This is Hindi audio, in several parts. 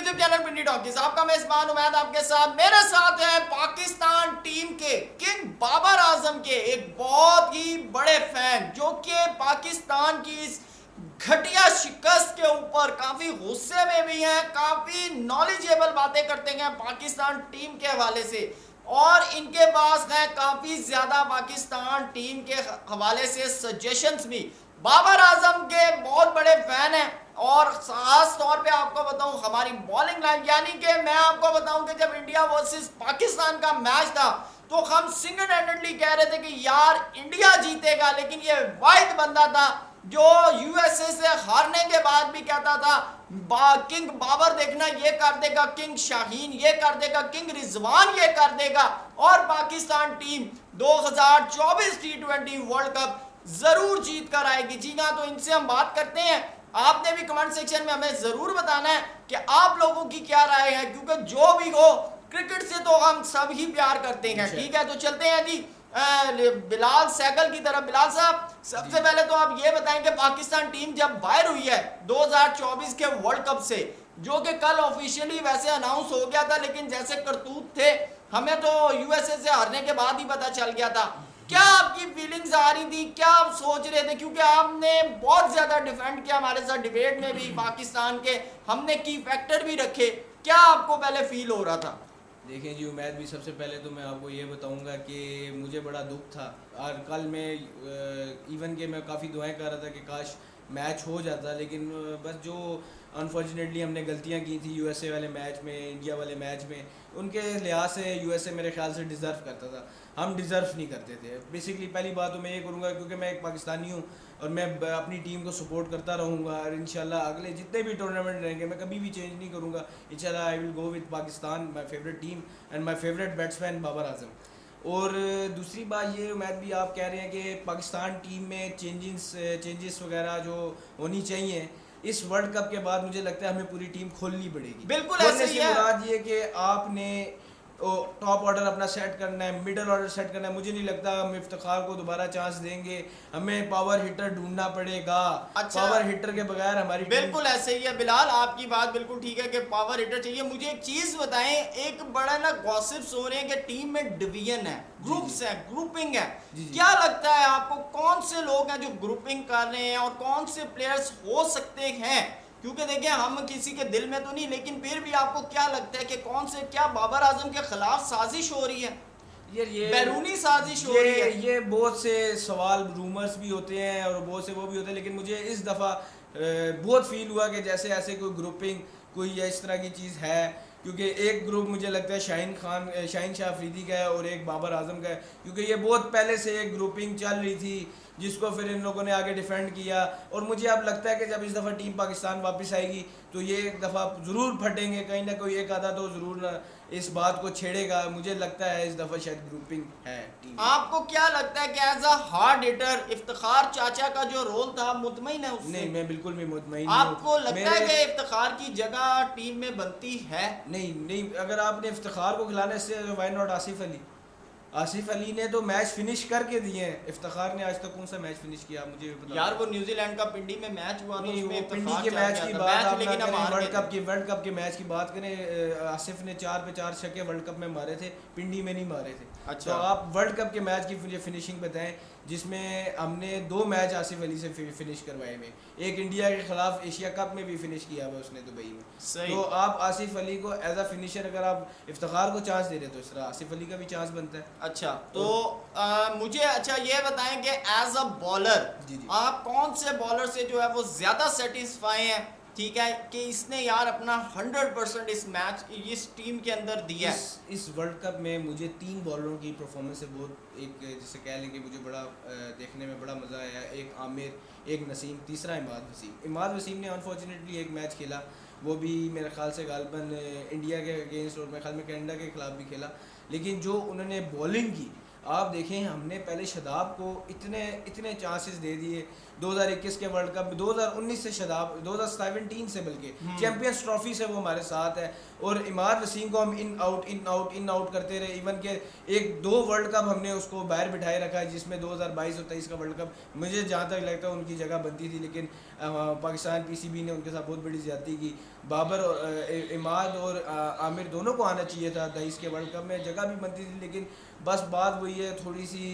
यूट्यूब चैनल पिंडी टॉकीज, आपका मेजबान उमैद आपके साथ। मेरे साथ है पाकिस्तान टीम के किंग बाबर आजम के एक बहुत ही बड़े फैन, जो कि पाकिस्तान की इस घटिया शिकस्त के ऊपर काफी गुस्से में भी हैं, काफी नॉलेजेबल बातें करते हैं पाकिस्तान टीम के हवाले से, और इनके पास है काफी ज्यादा पाकिस्तान टीम के हवाले से सजेशंस भी। बाबर आजम के बहुत बड़े फैन हैं, और खास तौर पे आपको बताऊं हमारी बॉलिंग लाइन, यानी कि मैं आपको बताऊं कि जब इंडिया वर्सेस पाकिस्तान का मैच था तो हम सिंगल हैंडेडली कह रहे थे कि यार इंडिया जीतेगा, लेकिन ये वाहिद बंदा था जो यूएसए से हारने के बाद भी कहता था किंग बाबर देखना ये कर देगा, किंग शाहीन ये कर देगा, किंग रिजवान ये कर देगा, और Pakistan team 2024 T20 world cup जरूर जीत कर आएगी। जी हाँ, तो इनसे हम बात करते हैं। आपने भी कमेंट सेक्शन में हमें जरूर बताना है कि आप लोगों की क्या राय है, क्योंकि जो भी हो क्रिकेट से तो हम सब ही प्यार करते हैं। ठीक है, तो चलते हैं जी बिलाल सैगल की तरफ। बिलाल साहब, सबसे पहले तो आप ये बताएं कि पाकिस्तान टीम जब बाहर हुई है 2024 के वर्ल्ड कप से, जो कि कल ऑफिशियली वैसे अनाउंस हो गया था, लेकिन जैसे करतूत थे हमें तो यूएसए से हारने के बाद ही पता चल गया था, क्या आपकी फीलिंग्स आ रही थी, क्या आप सोच रहे थे? क्योंकि आपने बहुत ज्यादा डिफेंड किया हमारे साथ डिबेट में भी पाकिस्तान के, हमने की फैक्टर भी रखे, क्या आपको पहले फील हो रहा था? देखें जी, उम्मीद भी सबसे पहले तो मैं आपको ये बताऊंगा कि मुझे बड़ा दुख था, और कल मैं इवन के मैं काफ़ी दुआएं कर रहा था कि काश मैच हो जाता, लेकिन बस जो अनफॉर्चुनेटली हमने गलतियां की थी यूएसए वाले मैच में, इंडिया वाले मैच में, उनके लिहाज से यूएसए मेरे ख्याल से डिज़र्व करता था, हम डिज़र्व नहीं करते थे। बेसिकली पहली बात तो मैं ये करूँगा, क्योंकि मैं एक पाकिस्तानी हूँ और मैं अपनी टीम को सपोर्ट करता रहूँगा, और इंशाल्लाह अगले जितने भी टूर्नामेंट रहेंगे मैं कभी भी चेंज नहीं करूँगा। इंशाल्लाह I will go with Pakistan, my favourite team and my favourite batsman Babar Azam. और दूसरी बात ये, उम्मीद भी आप कह रहे हैं कि पाकिस्तान टीम में चेंजेस वगैरह जो होनी चाहिए इस वर्ल्ड कप के बाद, मुझे लगता है हमें पूरी टीम खोलनी पड़ेगी। बिल्कुल ऐसे ही है। मुराद ये कि आपने टॉप ऑर्डर अपना सेट करना है, मिडल ऑर्डर सेट करना है। मुझे नहीं लगता हम इफ्तिखार को दोबारा चांस देंगे, हमें पावर हिटर ढूंढना पड़ेगा। अच्छा, पावर हिटर के बगैर हमारी बिल्कुल ऐसे ही है बिलाल, आपकी बात बिल्कुल ठीक है कि पावर हिटर चाहिए। मुझे एक चीज बताएं, एक बड़ा ना गॉसिप्स हो रहे हैं कि टीम में डिवीजन है, ग्रुप्स है, ग्रुपिंग है। क्या लगता है आपको, कौन से लोग हैं जो ग्रुपिंग कर रहे हैं और कौन से प्लेयर्स हो सकते हैं? क्योंकि देखिए हम किसी के दिल में तो नहीं, लेकिन फिर भी आपको क्या लगता है कि कौन से, क्या बाबर आजम के खिलाफ साजिश हो रही है, ये बैरूनी साजिश हो रही है? ये बहुत से सवाल रूमर्स भी होते हैं और बहुत से वो भी होते हैं, लेकिन मुझे इस दफ़ा बहुत फील हुआ कि जैसे ऐसे कोई ग्रुपिंग कोई इस तरह की चीज़ है, क्योंकि एक ग्रुप मुझे लगता है शाहीन शाह अफरीदी का है और एक बाबर आजम का है, क्योंकि ये बहुत पहले से एक ग्रुपिंग चल रही थी जिसको फिर इन लोगों ने आगे डिफेंड किया। और मुझे अब लगता है कि जब इस दफ़ा टीम पाकिस्तान वापस आएगी तो ये एक दफ़ा ज़रूर फटेंगे, कहीं ना कोई एक आधा तो ज़रूर इस बात को छेड़ेगा। मुझे लगता है इस दफ़ा शायद ग्रुपिंग है टीम। आपको क्या लगता है कि as a hard hitter Iftikhar चाचा का जो रोल था, मुतमईन है उससे? नहीं, मैं बिल्कुल भी मुतमईन आपको लगता है कि इफ्तिखार की जगह टीम में बनती है? नहीं, अगर आपने इफ्तिखार को खिलाना इससे व्हाई नॉट आसिफ अली ने तो मैच फिनिश करके दिए हैं। इफ्तिखार ने आज तक कौन सा मैच फिनिश किया, मुझे भी पता यार वो न्यूजीलैंड का पिंडी में मैच हुआ, तो उसमें पिंडी के मैच की बात, लेकिन वर्ल्ड कप के मैच की बात करें, आसिफ ने 4 पे 4 छक्के वर्ल्ड कप में मारे थे, पिंडी में नहीं मारे थे। अच्छा, तो आप वर्ल्ड कप के मैच की फिनिशिंग बताएं, जिसमें हमने 2 मैच आसिफ अली से फिनिश करवाए हुए, एक इंडिया के खिलाफ एशिया कप में भी फिनिश किया हुआ उसने दुबई में। तो आप आसिफ अली को एज अ फिनिशर अगर आप इफ्तिखार को चांस दे रहे तो इस तरह आसिफ अली का भी चांस बनता है। अच्छा, तो मुझे ये बताएं कि एज अ बॉलर आप कौन से बॉलर से जो है वो ज्यादा सेटिस्फाई हैं, ठीक है, कि इसने यार अपना 100% इस मैच इस टीम के अंदर दिया है? इस वर्ल्ड कप में मुझे 3 बॉलरों की परफॉर्मेंस से बहुत, एक जैसे कह लें कि मुझे बड़ा देखने में बड़ा मज़ा आया। एक आमिर, एक नसीम, तीसरा इमाद वसीम ने अनफॉर्चुनेटली एक मैच खेला, वो भी मेरे ख्याल से गालिबन इंडिया के अगेंस्ट और मेरे ख्याल में कनाडा के खिलाफ भी खेला, लेकिन जो उन्होंने बॉलिंग की आप देखें हमने पहले शदाब को इतने इतने चांसेस दे दिए 2021 के वर्ल्ड कप 2019 से शदाब 2017 से बल्कि चैंपियंस ट्रॉफी से वो हमारे साथ है और इमाद वसीम को हम इन आउट करते रहे। इवन के एक दो वर्ल्ड कप हमने उसको बाहर बिठाए रखा है जिसमें 2022 और 23 का वर्ल्ड कप मुझे जहाँ तक लगता है उनकी जगह बनती थी, लेकिन पाकिस्तान पीसीबी ने उनके साथ बहुत बड़ी ज्यादती की। बाबर इमाद और आमिर दोनों को आना चाहिए था 23 के वर्ल्ड कप में, जगह भी बनती थी, लेकिन बस बात वही है थोड़ी सी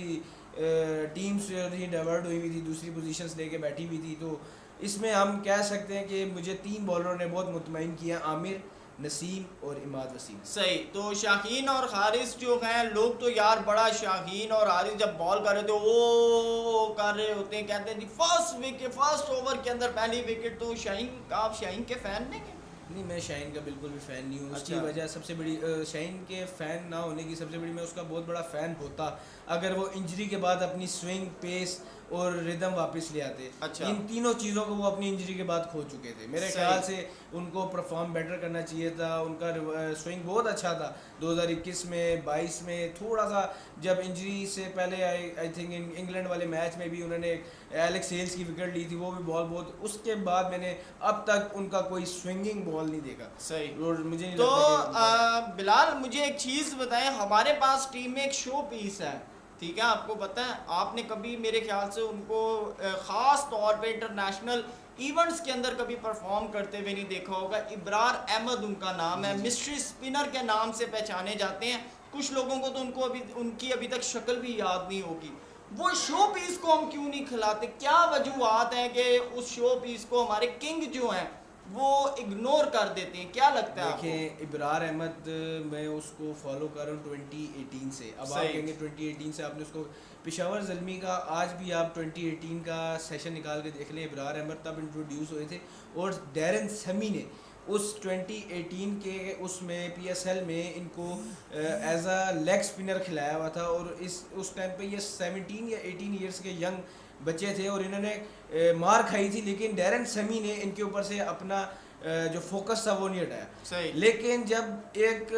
टीम्स डाइवर्ट हुई हुई थी, दूसरी पोजीशंस लेके बैठी हुई थी। तो इसमें हम कह सकते हैं कि मुझे 3 बॉलरों ने बहुत मुतमईन किया, आमिर, नसीम और इमाद वसीम। सही। तो शाहीन और हारिस जो हैं, लोग तो यार बड़ा शाहीन और हारिस जब बॉल कर रहे थे वो कर रहे होते हैं, कहते हैं जी फर्स्ट ओवर के अंदर पहली विकेट। तो शाहीन, आप शाहीन के फैन नहीं हैं? नहीं, मैं शाहीन का बिल्कुल भी फ़ैन नहीं हूँ। उसकी अच्छा। वजह सबसे बड़ी शाहीन के फ़ैन ना होने की सबसे बड़ी, मैं उसका बहुत बड़ा फ़ैन होता अगर वो इंजरी के बाद अपनी स्विंग, पेस और रिदम वापस ले आते। अच्छा। इन तीनों चीज़ों को वो अपनी इंजरी के बाद खो चुके थे। मेरे सही। ख्याल से उनको परफॉर्म बेटर करना चाहिए था। उनका स्विंग बहुत अच्छा था 2021 में, 22 में थोड़ा सा जब इंजरी से पहले आई थिंक इंग्लैंड वाले मैच में भी उन्होंने एलेक्स हेल्स की विकेट ली थी, वो भी बॉल बहुत, उसके बाद मैंने अब तक उनका कोई स्विंगिंग बॉल नहीं देखा। सही। और मुझे नहीं तो लगता कि बिलाल मुझे एक चीज़ बताएं, हमारे पास टीम में एक शो पीस है, ठीक है, आपको पता है, आपने कभी मेरे ख्याल से उनको ख़ास तौर पे इंटरनेशनल इवेंट्स के अंदर कभी परफॉर्म करते हुए नहीं देखा होगा। इब्रार अहमद उनका नाम है, मिस्ट्री स्पिनर के नाम से पहचाने जाते हैं। कुछ लोगों को तो उनकी अभी तक शक्ल भी याद नहीं होगी। वो शो पीस को हम क्यों नहीं खिलाते? क्या वजूहत है कि उस शो पीस को हमारे किंग जो हैं वो इग्नोर कर देते हैं? क्या लगता है आपको? देखें, इब्रार अहमद मैं उसको फॉलो कर रहा हूँ 2018 से। अब आप सही। कहेंगे 2018 से आपने उसको, पेशावर ज़ल्मी का आज भी आप 2018 का सेशन निकाल के देख लें, इब्रार अहमद तब इंट्रोड्यूस हुए थे और डैरन समी ने उस 2018 के उसमें PSL में इनको एज अ लेग स्पिनर खिलाया हुआ था। और उस टाइम पे ये 17 या 18 ईयर्स के यंग बच्चे थे और इन्होंने मार खाई थी, लेकिन डैरन समी ने इनके ऊपर से अपना जो फोकस था वो नहीं हटाया। सही। लेकिन जब एक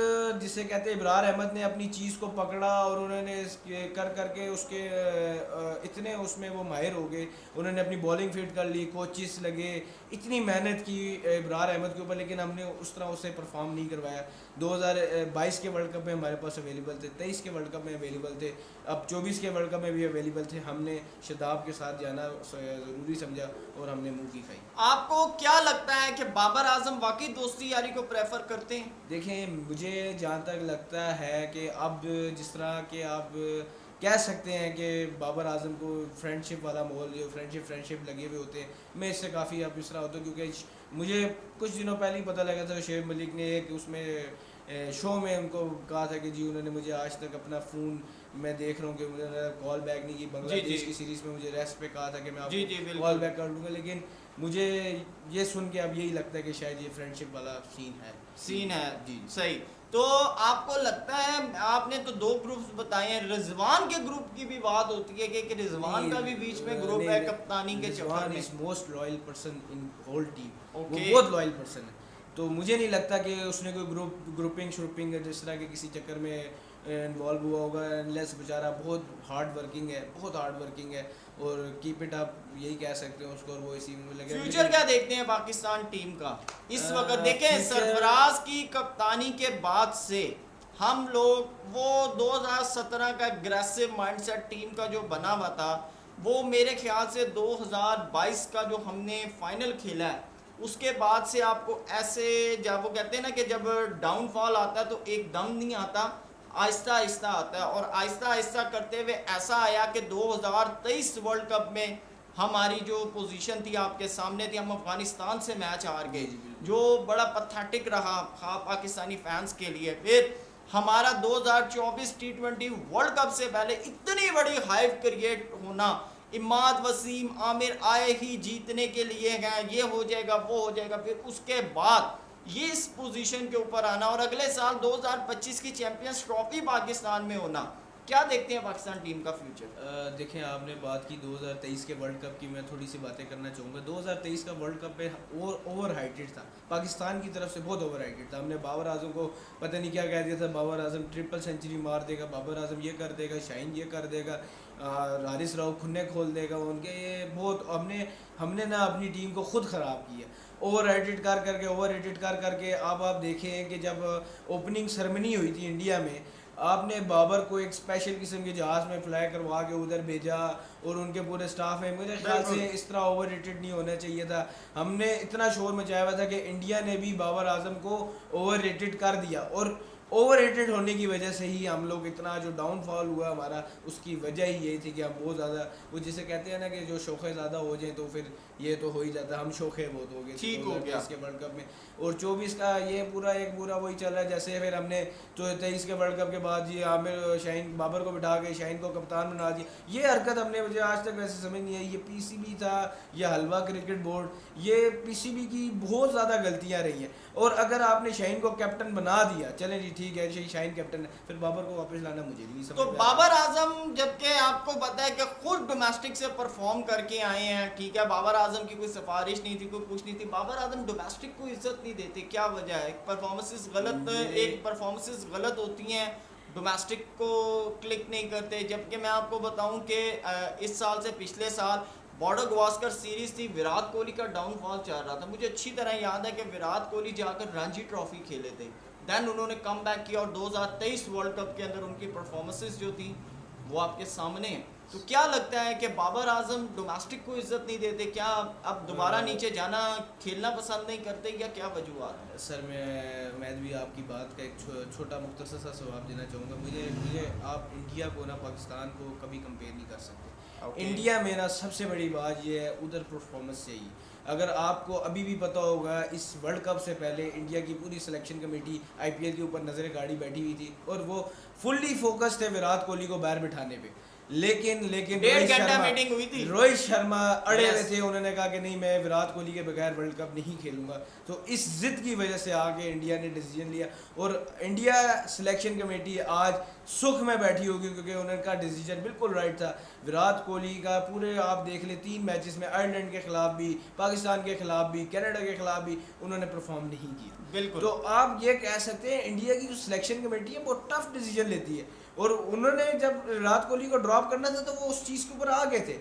जिसे कहते हैं इब्रार अहमद ने अपनी चीज़ को पकड़ा और उन्होंने कर करके उसके इतने उसमें वो माहिर हो गए, उन्होंने अपनी बॉलिंग फिट कर ली, कोचिस लगे, इतनी मेहनत की इब्रार अहमद के ऊपर, लेकिन हमने उस तरह उसे परफॉर्म नहीं करवाया। 2022 के वर्ल्ड कप में हमारे पास अवेलेबल थे, 23 के वर्ल्ड कप में अवेलेबल थे, अब 24 के वर्ल्ड कप में भी अवेलेबल थे। हमने शदाब के साथ जाना ज़रूरी समझा और हमने मुँह की खाई। आपको क्या लगता है कि बाबर आजम वाकई दोस्ती यारी को प्रेफर करते हैं? देखें, मुझे जहाँ तक लगता है कि अब जिस तरह के आप कह सकते हैं कि बाबर आजम को फ्रेंडशिप वाला माहौल, जो फ्रेंडशिप लगे हुए होते हैं, मैं इससे काफ़ी अब इस तरह होता हूँ, क्योंकि मुझे कुछ दिनों पहले ही पता लगा था शेख मलिक ने एक उसमें शो में उनको कहा था कि जी उन्होंने मुझे आज तक अपना फ़ोन, मैं देख रहा हूँ कि उन्होंने कॉल बैक नहीं की। बांग्लादेश की सीरीज़ में मुझे रेस्ट पे कहा था कि मैं आपको कॉल बैक कर लूँगा, लेकिन मुझे ये सुन के अब यही लगता है कि शायद ये फ्रेंडशिप वाला सीन है जी। सही। तो आपको लगता है, आपने तो 2 ग्रुप्स बताए हैं, रिजवान के ग्रुप की भी बात होती है कि रिजवान का भी बीच में ग्रुप है कप्तानी के चक्कर में? Most loyal person in whole team, वो Okay. बहुत लॉयल पर्सन है। तो मुझे नहीं लगता कि उसने कोई ग्रुपिंग जिस तरह के किसी चक्कर में इन्वॉल्व हुआ होगा, अनलेस बेचारा बहुत हार्ड वर्किंग है और कीप इट अप, यही कह सकते हैं उसको, और वो इसी में लगे। फ्यूचर क्या देखते हैं पाकिस्तान टीम का इस वक्त? देखें, फ्यूचर- सरफराज की कप्तानी के बाद से हम लोग वो 2017 का एग्रेसिव माइंडसेट टीम का जो बना हुआ था, वो मेरे ख्याल से 2022 का जो हमने फाइनल खेला है, उसके बाद से आपको ऐसे, जब वो कहते हैं ना कि जब डाउनफॉल आता है तो एकदम नहीं आता, आहिस्ता आहिस्ता आता है, और आहिस्ता आहिस्ता करते हुए ऐसा आया कि 2023 वर्ल्ड कप में हमारी जो पोजीशन थी आपके सामने थी, हम अफगानिस्तान से मैच हार गए, जो बड़ा पथेटिक रहा पाकिस्तानी फैंस के लिए। फिर हमारा 2024 T20 वर्ल्ड कप से पहले इतनी बड़ी हाइप क्रिएट होना, इमाद वसीम आमिर आए ही जीतने के लिए हैं, ये हो जाएगा वो हो जाएगा, फिर उसके बाद ये इस पोजीशन के ऊपर आना, और अगले साल 2025 की चैंपियंस ट्रॉफी पाकिस्तान में होना, क्या देखते हैं पाकिस्तान टीम का फ्यूचर? देखें, आपने बात की 2023 के वर्ल्ड कप की, मैं थोड़ी सी बातें करना चाहूँगा। 2023 का वर्ल्ड कप पे ओवर हाइटेड था, पाकिस्तान की तरफ से बहुत ओवर हाइटेड था। हमने बाबर आजम को पता नहीं क्या कह दिया था, बाबर आजम ट्रिपल सेंचुरी मार देगा, बाबर आजम ये कर देगा, शाहीन ये कर देगा, हारिस राव खुन्ने खोल देगा उनके। ये बहुत हमने ना अपनी टीम को खुद ख़राब किया, ओवर रेटेड कर करके। अब आप देखें कि जब ओपनिंग सेरेमनी हुई थी इंडिया में, आपने बाबर को एक स्पेशल किस्म के जहाज़ में फ्लाई करवा के उधर भेजा और उनके पूरे स्टाफ में, मेरे ख्याल से इस तरह ओवर रेटेड नहीं होना चाहिए था। हमने इतना शोर मचाया हुआ था कि इंडिया ने भी बाबर आजम को ओवर रेटेड कर दिया, और ओवर रेटेड होने की वजह से ही हम लोग इतना जो डाउनफॉल हुआ हमारा, उसकी वजह ही यही थी कि हम बहुत ज़्यादा, वो जिसे कहते हैं ना कि जो शौक़े ज़्यादा हो जाए तो फिर ये तो हो ही जाता है, हम शौक़े बहुत हो गए ठीक हो गया इसके वर्ल्ड कप में। और 24 का ये पूरा वही चल रहा है। जैसे फिर हमने 23 के वर्ल्ड कप के बाद ये आमिर शाहीन बाबर को बिठा के शाहीन को कप्तान बना दिया। ये हरकत हमने मुझे आज तक वैसे समझ नहीं आई। ये पीसीबी था या हलवा क्रिकेट बोर्ड, ये पीसीबी की बहुत ज़्यादा गलतियाँ रही हैं। और अगर आपने शाहीन को कैप्टन बना दिया, चलें जी ठीक है, शाहीन कैप्टन है, फिर बाबर को वापस लाना मुझे नहीं समझ तो बाबर आजम, जबकि आपको पता है कि खुद डोमेस्टिक से परफॉर्म करके आए हैं, ठीक है, बाबर आजम की कोई सिफारिश नहीं थी, कोई कुछ नहीं थी, बाबर आजम डोमेस्टिक को इज्जत नहीं देते, क्या वजह है? परफॉर्मेंसेस गलत होती हैं, डोमेस्टिक को क्लिक नहीं करते। जबकि मैं आपको बताऊं कि इस साल से पिछले साल बॉर्डर गवास्कर सीरीज थी, विराट कोहली का डाउनफॉल चल रहा था। मुझे अच्छी तरह याद है कि विराट कोहली जाकर रणजी ट्रॉफी खेले थे, देन उन्होंने कम बैक किया और 2023 वर्ल्ड कप के अंदर उनकी परफॉर्मेंसेस जो थी वो आपके सामने हैं। तो क्या लगता है कि बाबर आजम डोमेस्टिक को इज्जत नहीं देते? क्या अब दोबारा नीचे जाना, खेलना पसंद नहीं करते, या क्या वजूहत है? सर, मैं भी आपकी बात का एक छोटा मुख्तसर सा जवाब देना चाहूँगा। मुझे आप इंडिया को ना पाकिस्तान को कभी कंपेयर नहीं कर सकते। इंडिया में ना सबसे बड़ी बात ये है उधर परफॉर्मेंस चाहिए। अगर आपको अभी भी पता होगा, इस वर्ल्ड कप से पहले इंडिया की पूरी सिलेक्शन कमेटी आईपीएल के ऊपर नजर गाड़ी बैठी हुई थी और वो फुल्ली फोकस थे विराट कोहली को बाहर बिठाने पे। लेकिन मीटिंग हुई थी, रोहित शर्मा अड़े हुए थे, उन्होंने कहा कि नहीं, मैं विराट कोहली के बगैर वर्ल्ड कप नहीं खेलूंगा। तो इस जिद की वजह से आगे इंडिया ने डिसीजन लिया और इंडिया सिलेक्शन कमेटी आज सुख में बैठी होगी क्योंकि उनका डिसीजन बिल्कुल राइट था। विराट कोहली का पूरे आप देख ले 3 मैचेस में आयरलैंड के खिलाफ भी, पाकिस्तान के खिलाफ भी, कनाडा के खिलाफ भी उन्होंने परफॉर्म नहीं किया। बिल्कुल। तो आप ये कह सकते हैं इंडिया की जो सिलेक्शन कमेटी है बहुत टफ डिसीजन लेती है, और उन्होंने जब विराट कोहली को ड्रॉप करना था तो वो उस चीज़ के ऊपर आ गए थे।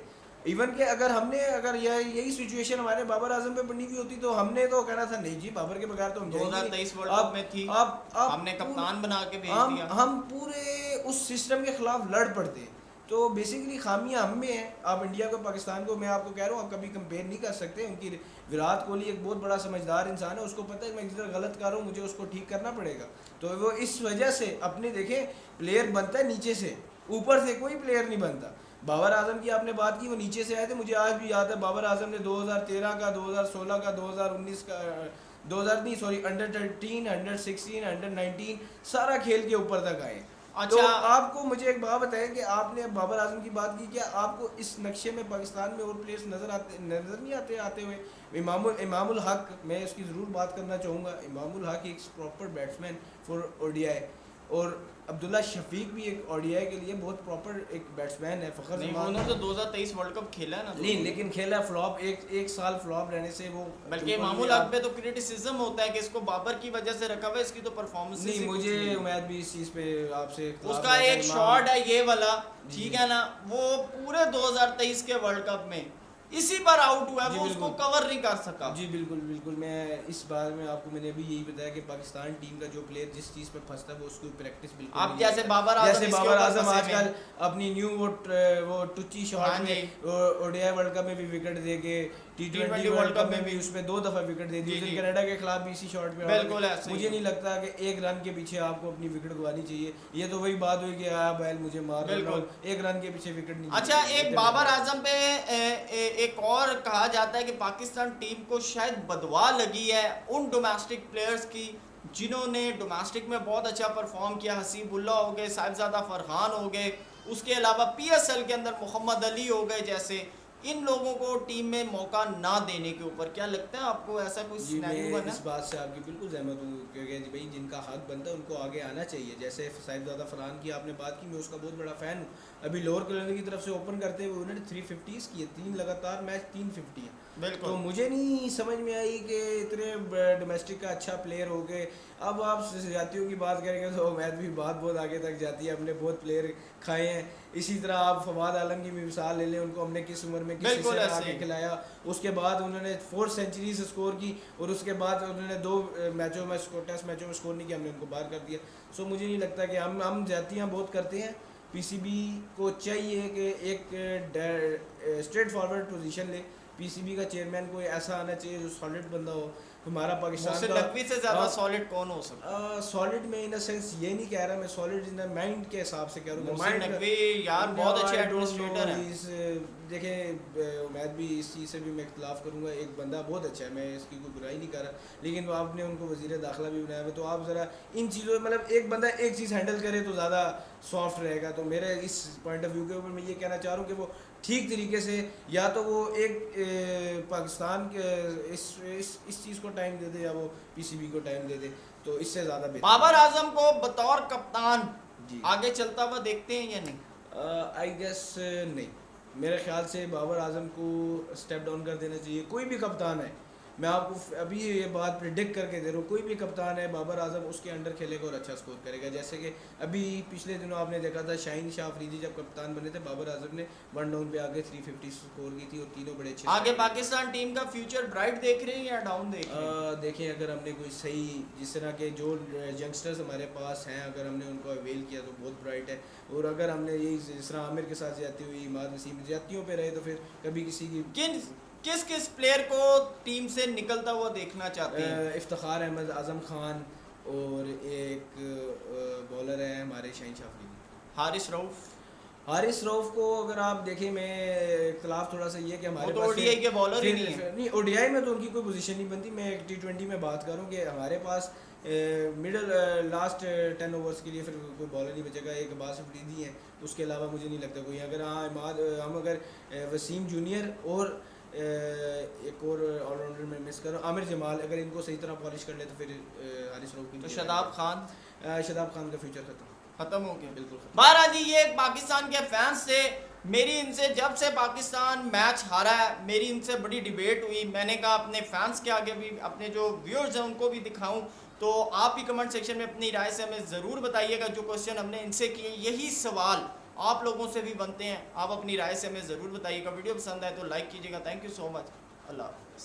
इवन कि अगर यही सिचुएशन हमारे बाबर आजम पे बनी हुई होती तो हमने तो कहना था नहीं जी, बाबर के बगैर तो हम 2023 वर्ल्ड कप में थी, हमने कप्तान बना के भेज दिया, हम पूरे उस सिस्टम के खिलाफ लड़ पड़ते। तो बेसिकली खामियां हम में है। आप इंडिया को पाकिस्तान को, मैं आपको कह रहा हूँ, आप कभी कंपेयर नहीं कर सकते। उनकी विराट कोहली एक बहुत बड़ा समझदार इंसान है, उसको पता है कि मैं जिधर गलत कर रहा हूँ मुझे उसको ठीक करना पड़ेगा। तो वो इस वजह से अपने देखें, प्लेयर बनता है नीचे से, ऊपर से कोई प्लेयर नहीं बनता। बाबर आजम की आपने बात की, वो नीचे से आए थे। मुझे आज भी याद है बाबर आजम ने 2013 का, 2016 का, 2019 का, 2000 नहीं सॉरी, अंडर 13, अंडर 16, अंडर 19 सारा खेल के ऊपर तक आए। अच्छा, तो आपको मुझे एक बात बताएं कि आपने बाबर आजम की बात की, क्या आपको इस नक्शे में पाकिस्तान में और प्लेयर्स नज़र नहीं आते हुए? इमामुल हक, मैं इसकी ज़रूर बात करना चाहूँगा। इमामुल हक एक प्रॉपर बैट्समैन फॉर ओडीआई, और अब्दुल्ला शफीक भी एक ओडीआई के लिए बहुत प्रॉपर एक बैट्समैन है। फ़खर उन्होंने तो 2023 वर्ल्ड कप खेला है ना, नहीं, लेकिन खेला फ्लॉप, एक साल फ्लॉप रहने से वो, बल्कि इमामुल हक पे तो क्रिटिसिज्म होता है कि इसको बाबर की वजह से रखा हुआ है, इसकी तो परफॉर्मेंस नहीं। मुझे उम्मीद भी इस चीज़ पे आपसे, उसका एक शॉट है ये वाला, ठीक है ना, वो पूरे 2023 के वर्ल्ड कप में इसी पर आउट हुआ है, वो उसको कवर नहीं कर सका। जी बिल्कुल। मैं इस बार में आपको मैंने अभी यही बताया कि पाकिस्तान टीम का जो प्लेयर जिस चीज़ पे फंसता है वो उसको प्रैक्टिस बिल्कुल आप जैसे बाबर आजम आजकल अपनी न्यू वो टुच्ची शॉट में ओडीआई वर्ल्ड कप में भी विकेट दे के, T20 वर्ल्ड कप में भी उसमें 2 दफ़ा विकेट दे दी, कनाडा के खिलाफ भी इसी शॉट पे। बिल्कुल, मुझे नहीं लगता कि 1 रन के पीछे आपको अपनी विकेट गवानी चाहिए। ये तो वही बात हुई कि बैल मुझे मार, बिल्कुल 1 रन के पीछे विकेट नहीं। अच्छा, एक बाबर आजम पे एक और कहा जाता है कि पाकिस्तान टीम को शायद बदवा लगी है उन डोमेस्टिक प्लेयर्स की जिन्होंने डोमेस्टिक में बहुत अच्छा परफॉर्म किया। हसीबुल्ला हो गए, साहिबजादा फरहान हो गए, उसके अलावा PSL के अंदर मोहम्मद अली हो गए, जैसे इन लोगों को टीम में मौका ना देने के ऊपर, क्या लगता है आपको ऐसा कोई जी, सिनेरियो मैं बना? इस बात से आपकी बिल्कुल सहमत हूँ, क्योंकि जी भाई जिनका हक बनता है उनको आगे आना चाहिए। जैसे साहिबजादा फरहान की आपने बात की, मैं उसका बहुत बड़ा फ़ैन हूँ। अभी लोअर कलर की तरफ से ओपन करते हुए उन्होंने 350 किए, 3 लगातार मैच 350 हैं। बिल्कुल। तो मुझे नहीं समझ में आई कि इतने डोमेस्टिक का अच्छा प्लेयर हो गए। अब आप जातियों की बात करेंगे तो मैच भी बहुत आगे तक जाती है, हमने बहुत प्लेयर खाए हैं। इसी तरह आप फवाद आलम की भी मिसाल ले लें, उनको हमने किस उम्र में किस हिस्से बिल्कुल में ऐसे आके ही। खिलाया। उसके बाद उन्होंने 4 सेंचुरीज स्कोर की और उसके बाद उन्होंने 2 मैचों में टेस्ट मैचों में स्कोर नहीं किया, हमने उनको बाहर कर दिया। सो मुझे नहीं लगता कि हम जातियाँ बहुत करते हैं। पीसीबी को चाहिए कि एक स्ट्रेट फॉरवर्ड पोजीशन ले। पीसीबी का चेयरमैन कोई ऐसा आना चाहिए जो सॉलिड बंदा हो। हमारा पाकिस्तान मोहसिन का नकवी से ज्यादा सॉलिड कौन हो सकता है? सॉलिड में इन अ सेंस ये नहीं कह रहा मैं, सॉलिड इन द माइंड के हिसाब से कह रहा हूँ। मोहसिन नकवी यार बहुत अच्छे एडमिनिस्ट्रेटर हैं। देखें मैं भी इस चीज़ से भी मैं इख्तलाफ करूँगा, एक बंदा बहुत अच्छा है, मैं इसकी कोई बुराई नहीं कर रहा, लेकिन आपने उनको वज़ीर दाखिला भी बनाया हुआ, तो आप ज़रा इन चीज़ों मतलब एक बंदा एक चीज़ हैंडल करे तो ज़्यादा सॉफ्ट रहेगा। तो मेरे इस पॉइंट ऑफ व्यू के ऊपर मैं ये कहना चाह रहा हूँ कि वो ठीक तरीके से या तो वो एक पाकिस्तान के इस चीज़ को टाइम दे दे या वो पीसीबी को टाइम दे दे, तो इससे ज़्यादा बेहतर। बाबर आजम को बतौर कप्तान जी आगे चलता हुआ देखते हैं या नहीं? आई गेस नहीं, मेरे ख्याल से बाबर आजम को स्टेप डाउन कर देना चाहिए। कोई भी कप्तान है, मैं आपको अभी ये बात प्रिडिक्ट करके दे रहा हूँ, कोई भी कप्तान है बाबर आजम उसके अंडर खेलेगा और अच्छा स्कोर करेगा। जैसे कि अभी पिछले दिनों आपने देखा था शाहीन शाह अफरीदी जब कप्तान बने थे, बाबर आजम ने 1 डाउन पे आगे 350 स्कोर की थी और तीनों बड़े अच्छे। आगे पाकिस्तान टीम का फ्यूचर ब्राइट देख रहे हैं या डाउन देख रहे हैं? देखें अगर हमने कोई सही जिस तरह के जो यंगस्टर्स हमारे पास हैं, अगर हमने उनको अवेल किया तो बहुत ब्राइट है। और अगर हमने यही जिस तरह आमिर के साथ जाती हुई इमाद वसीम ज्यादतियों पे रहे तो फिर कभी किसी की किस प्लेयर को टीम से निकलता हुआ देखना चाहते हैं? इफ्तिखार अहमद, आजम खान और एक बॉलर है हमारे शाहीन शाह अफरीदी। हारिस रऊफ? हारिस रऊफ को अगर आप देखें, मैं इख्तलाफ थोड़ा सा ये कि हमारे वो तो पास ओडीआई के बॉलर ही नहीं है। नहीं, ओडीआई में तो उनकी कोई पोजीशन नहीं बनती। मैं एक T20 में बात करूं कि हमारे पास मिडल लास्ट 10 ओवर्स के लिए फिर कोई बॉलर नहीं बचेगा। एक अब्बास अफरीदी है, उसके अलावा मुझे नहीं लगता कोई। अगर हाँ हम अगर वसीम जूनियर और एक और ऑलराउंडर में मिस करो आमिर जमाल, अगर इनको सही तरह पॉलिश कर ले तो फिर हारिस रऊफ की तो शादाब खान? शादाब खान का फ्यूचर खत्म हो गया बिल्कुल खत्म। बहरहाल जी, ये पाकिस्तान के फैंस से मेरी इनसे जब से पाकिस्तान मैच हारा है मेरी इनसे बड़ी डिबेट हुई। मैंने कहा अपने फैंस के आगे भी अपने जो व्यूअर्स हैं उनको भी दिखाऊं, तो आप भी कमेंट सेक्शन में अपनी राय से हमें ज़रूर बताइएगा। जो क्वेश्चन हमने इनसे किए यही सवाल आप लोगों से भी बनते हैं, आप अपनी राय से हमें ज़रूर बताइएगा। वीडियो पसंद आए तो लाइक कीजिएगा। Thank you so much. अल्लाह हाफ़िज़।